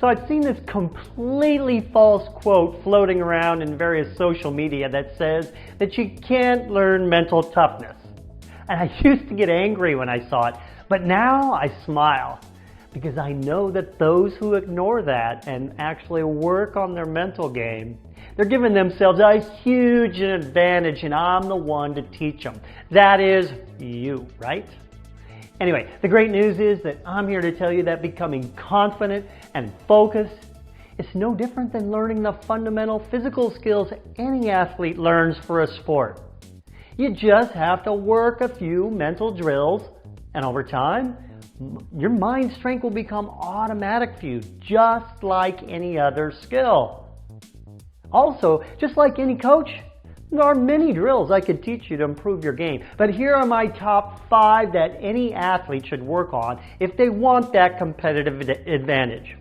So I've seen this completely false quote floating around in various social media that says that you can't learn mental toughness. And I used to get angry when I saw it, but now I smile because I know that those who ignore that and actually work on their mental game, they're giving themselves a huge advantage, and I'm the one to teach them. That is you, right? Anyway, the great news is that I'm here to tell you that becoming confident and focused is no different than learning the fundamental physical skills any athlete learns for a sport. You just have to work a few mental drills, and over time, your mind strength will become automatic for you, just like any other skill. Also, just like any coach, there are many drills I could teach you to improve your game, but here are my top 5 that any athlete should work on if they want that competitive advantage.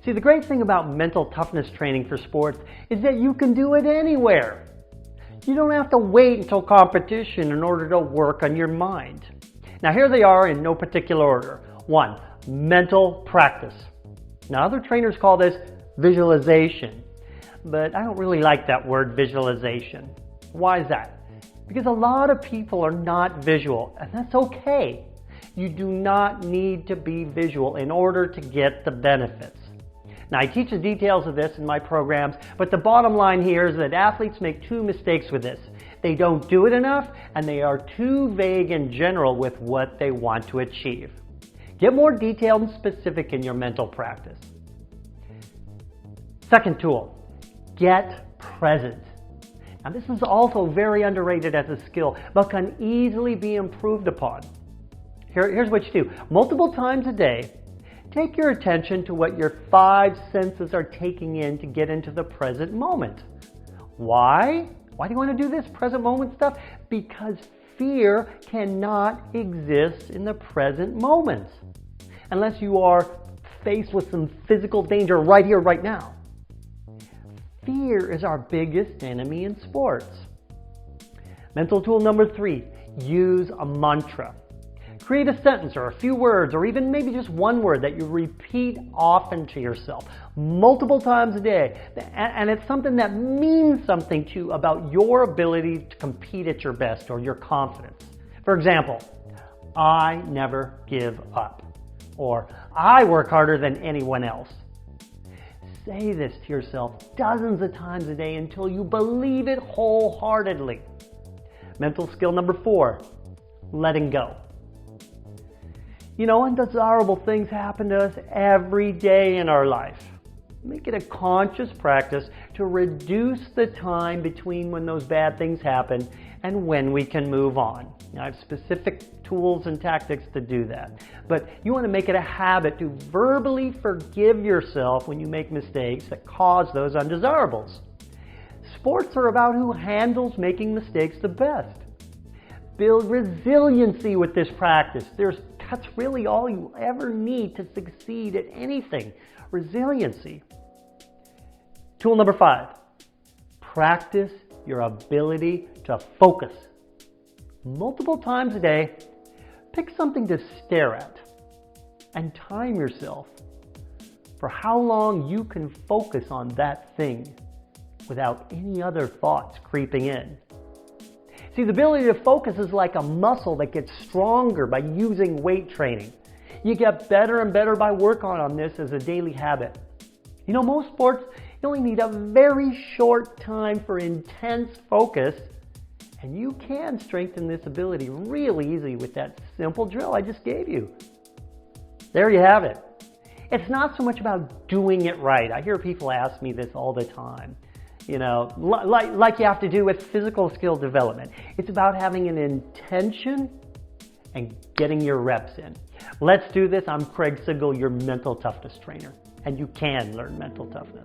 See, the great thing about mental toughness training for sports is that you can do it anywhere. You don't have to wait until competition in order to work on your mind. Now here they are in no particular order. 1, mental practice. Now other trainers call this visualization, but I don't really like that word visualization. Why is that? Because a lot of people are not visual, and that's okay. You do not need to be visual in order to get the benefits. Now I teach the details of this in my programs, but the bottom line here is that athletes make 2 mistakes with this. They don't do it enough, and they are too vague in general with what they want to achieve. Get more detailed and specific in your mental practice. Second tool, get present. Now this is also very underrated as a skill, but can easily be improved upon. Here's what you do. Multiple times a day, take your attention to what your 5 senses are taking in to get into the present moment. Why? Why do you want to do this present moment stuff? Because fear cannot exist in the present moment unless you are faced with some physical danger right here, right now. Fear is our biggest enemy in sports. Mental tool number 3, use a mantra. Create a sentence or a few words or even maybe just one word that you repeat often to yourself multiple times a day. And it's something that means something to you about your ability to compete at your best or your confidence. For example, I never give up, or I work harder than anyone else. Say this to yourself dozens of times a day until you believe it wholeheartedly. Mental skill number 4, letting go. You know, undesirable things happen to us every day in our life. Make it a conscious practice to reduce the time between when those bad things happen and when we can move on. Now, I have specific tools and tactics to do that. But you want to make it a habit to verbally forgive yourself when you make mistakes that cause those undesirables. Sports are about who handles making mistakes the best. Build resiliency with this practice. That's really all you ever need to succeed at anything. Resiliency. Tool number 5, practice your ability to focus. Multiple times a day, pick something to stare at and time yourself for how long you can focus on that thing without any other thoughts creeping in. See, the ability to focus is like a muscle that gets stronger by using weight training. You get better and better by working on this as a daily habit. You know, most sports, you only need a very short time for intense focus, and you can strengthen this ability really easily with that simple drill I just gave you. There you have it. It's not so much about doing it right. I hear people ask me this all the time. You know, like you have to do with physical skill development. It's about having an intention and getting your reps in. Let's do this. I'm Craig Sigel, your mental toughness trainer, and you can learn mental toughness.